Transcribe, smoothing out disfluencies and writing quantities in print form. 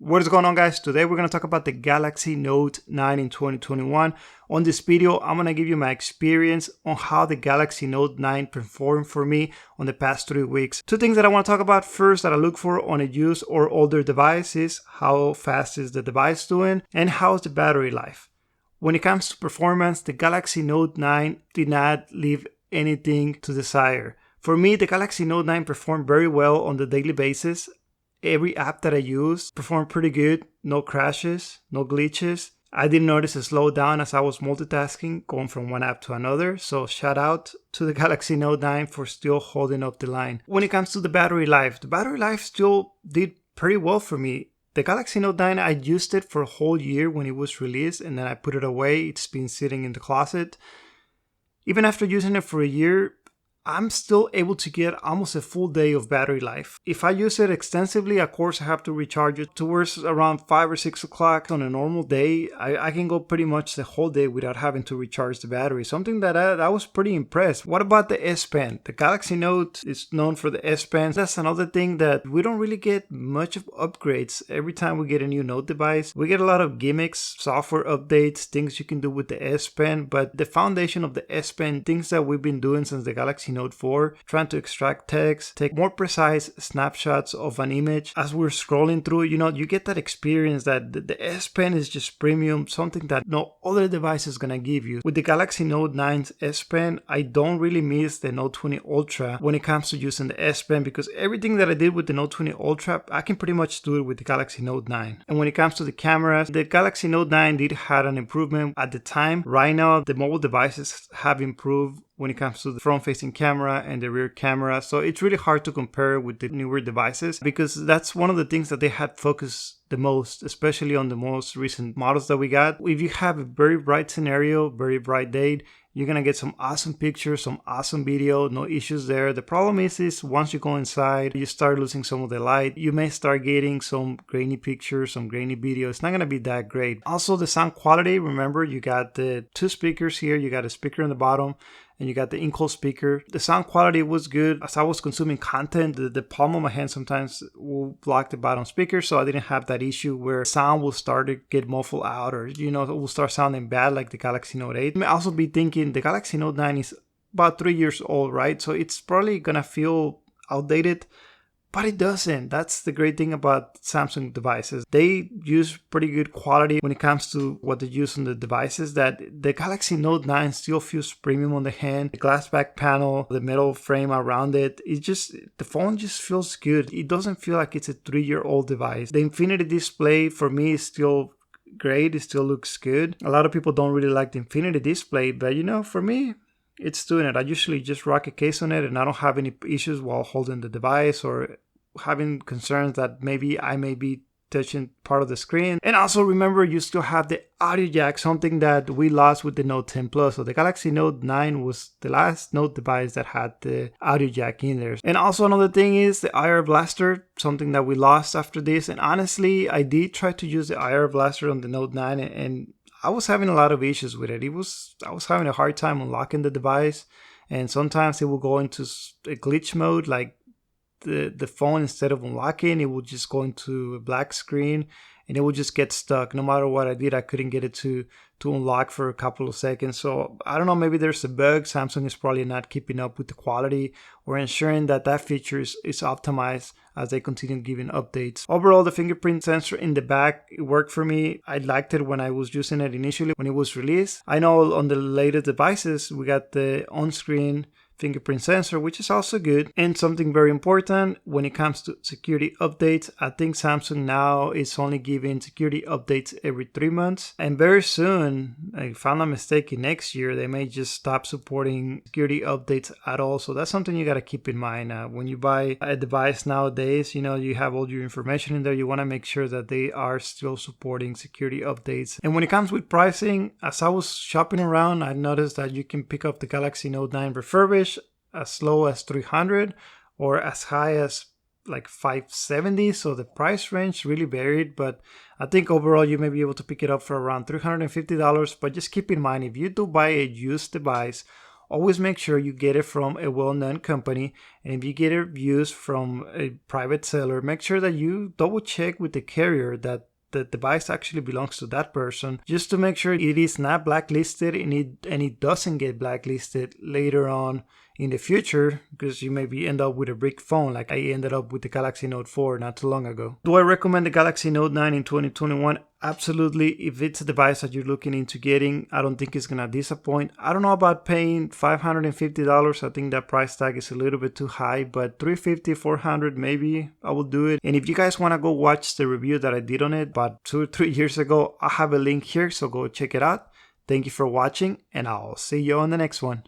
What is going on, guys? Today we're going to talk about the Galaxy Note 9 in 2021. On this video, I'm going to give you my experience on how the Galaxy Note 9 performed for me on the past 3 weeks. Two things that I want to talk about. First, that I look for on a used or older device is how fast is the device doing and how's the battery life. When it comes to performance, the Galaxy Note 9 did not leave anything to desire. For me, the Galaxy Note 9 performed very well on the daily basis. Every app that I used performed pretty good, no crashes, no glitches. I didn't notice a slowdown as I was multitasking, going from one app to another. So shout out to the Galaxy Note 9 for still holding up the line. When it comes to the battery life still did pretty well for me. The Galaxy Note 9, I used it for a whole year when it was released, and then I put it away. It's been sitting in the closet. Even after using it for a year, I'm still able to get almost a full day of battery life. If I use it extensively, of course, I have to recharge it towards around 5 or 6 o'clock on a normal day. I can go pretty much the whole day without having to recharge the battery. Something that I was pretty impressed. What about the S Pen? The Galaxy Note is known for the S Pen. That's another thing that we don't really get much of upgrades. Every time we get a new Note device, we get a lot of gimmicks, software updates, things you can do with the S Pen. But the foundation of the S Pen, things that we've been doing since the Galaxy Note 4, trying to extract text, take more precise snapshots of an image. As we're scrolling through, you get that experience that the S Pen is just premium, something that no other device is gonna give you. With the Galaxy Note 9's S Pen, I don't really miss the Note 20 Ultra when it comes to using the S Pen, because everything that I did with the Note 20 Ultra, I can pretty much do it with the Galaxy Note 9. And when it comes to the cameras, the Galaxy Note 9 did have an improvement at the time. Right now, the mobile devices have improved when it comes to the front-facing camera and the rear camera. So it's really hard to compare with the newer devices, because that's one of the things that they had focused the most, especially on the most recent models that we got. If you have a very bright scenario, very bright day, you're gonna get some awesome pictures, some awesome video, no issues there. The problem is once you go inside, you start losing some of the light. You may start getting some grainy pictures, some grainy video. It's not gonna be that great. Also, the sound quality, remember, you got the two speakers here. You got a speaker in the bottom, and you got the in-call speaker. The sound quality was good. As I was consuming content, the palm of my hand sometimes will block the bottom speaker, so I didn't have that issue where sound will start to get muffled out, or it will start sounding bad like the Galaxy Note 8. You may also be thinking the Galaxy Note 9 is about 3 years old, right? So it's probably gonna feel outdated, but it doesn't. That's the great thing about Samsung devices. They use pretty good quality when it comes to what they use on the devices. That the Galaxy Note 9 still feels premium on the hand. The glass back panel, the metal frame around it, the phone just feels good. It doesn't feel like it's a 3-year-old device. The Infinity display for me is still great. It still looks good. A lot of people don't really like the Infinity display, but for me, it's doing it. I usually just rock a case on it, and I don't have any issues while holding the device or having concerns that maybe I may be touching part of the screen. And also remember, you still have the audio jack, something that we lost with the Note 10 Plus. So the Galaxy Note 9 was the last Note device that had the audio jack in there. And also another thing is the IR blaster, something that we lost after this. And honestly, I did try to use the IR blaster on the Note 9, and I was having a lot of issues with it. I was having a hard time unlocking the device, and sometimes it will go into a glitch mode, like the phone, instead of unlocking, it would just go into a black screen and it would just get stuck. No matter what I did, I couldn't get it to unlock for a couple of seconds. So I don't know, maybe there's a bug. Samsung is probably not keeping up with the quality or ensuring that feature is optimized as they continue giving updates. Overall, the fingerprint sensor in the back, it worked for me. I liked it when I was using it initially when it was released. I know on the latest devices, we got the on-screen fingerprint sensor, which is also good. And something very important when it comes to security updates, I think Samsung now is only giving security updates every 3 months, and very soon, if I'm not mistaken, next year they may just stop supporting security updates at all. So that's something you got to keep in mind. When you buy a device nowadays, you have all your information in there. You want to make sure that they are still supporting security updates. And when it comes with pricing, as I was shopping around, I noticed that you can pick up the Galaxy Note 9 refurbished as low as $300 or as high as like $570. So the price range really varied, but I think overall you may be able to pick it up for around $350. But just keep in mind, if you do buy a used device always make sure you get it from a well-known company. And if you get it used from a private seller, make sure that you double check with the carrier that the device actually belongs to that person, just to make sure it is not blacklisted and it doesn't get blacklisted later on in the future, because you maybe end up with a brick phone like I ended up with the Galaxy Note 4 not too long ago. Do I recommend the Galaxy Note 9 in 2021? Absolutely. If it's a device that you're looking into getting, I don't think it's gonna disappoint. I don't know about paying $550. I think that price tag is a little bit too high, but $350, $400 maybe I will do it. And if you guys want to go watch the review that I did on it about 2 or 3 years ago, I have a link here, so go check it out. Thank you for watching, and I'll see you on the next one.